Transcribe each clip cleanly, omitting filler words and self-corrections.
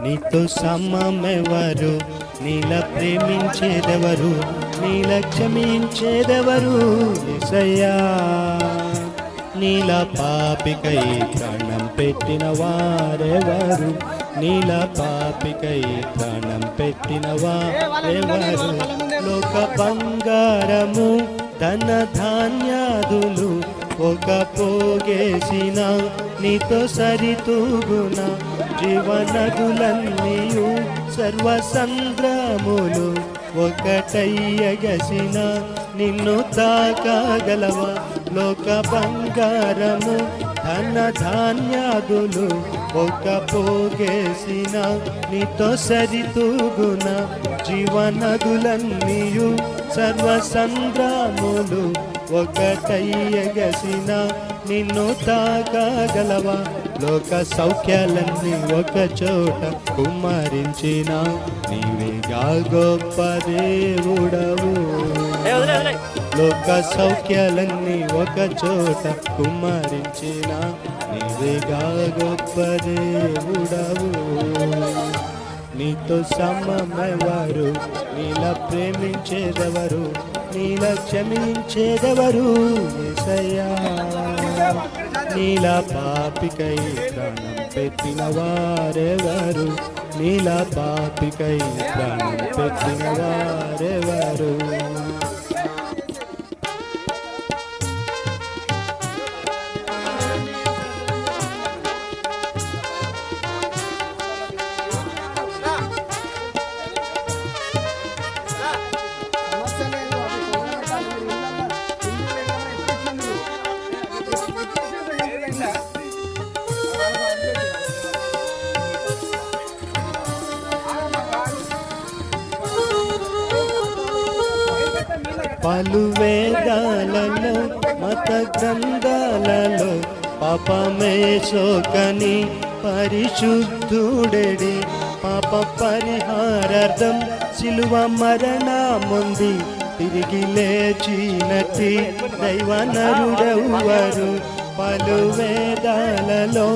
నీతో సమమెవరు, నీలా ప్రేమించేదెవరు, నీలా క్షమించేదెవరు యేసయ్యా. నీలా పాపికై ప్రాణం పెట్టిన వారెవరు, నీలా పాపికై ప్రాణం పెట్టిన వారెవరు. లోక బంగారము ధన ధాన్యాదులు ఒక పోగేసిన నీతో సరితూగున. జీవనదులన్నీయు సర్వసంద్రములు ఒకటయ్యగసిన నిన్ను తాకగలవా. లోక బంగారము ధన ధాన్యాదులు ఒక పోగేసిన నీతో సరితూగున. జీవనదులన్నీయు సర్వసంద్రములు ఒకటయ్యగసిన నిన్ను తాకగలవా. లోక సౌఖ్యాలన్నీ ఒక చోట కుమ్మరించిన నీవేగా గొప్ప దేవుడవు. లోక సౌఖ్యాలన్నీ ఒక చోట కుమ్మరించిన నీవేగా గొప్ప దేవుడవు. నీతో సమమెవరు, నీలా ప్రేమించేదెవరు, నీలా క్షమించేదెవరు యేసయ్యా. నీలా పాపికై ప్రాణం పెట్టిన వారెవరు, నీలా పాపికై ప్రాణం పెట్టిన వారెవరు. పలు వేదాలలో మత గ్రంథాలలో పాపమే శోకని పరిశుద్ధుడెడి. పాప పరిహారార్థం శిలువ మరణముంది తిరిగి లేచినట్టి దైవనరుడెవ్వరు. పలు వేదాలలో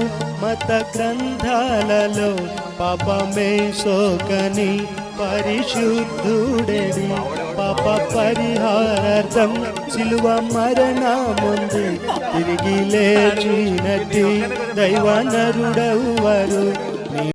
మత గ్రంథాలలో పాపమే శోకని పరిశుద్ధుడెడి. పాప పరిహారార్థం శిలువ మరణముంది తిరిగి లేచినట్టి దైవనరుడెవ్వరు.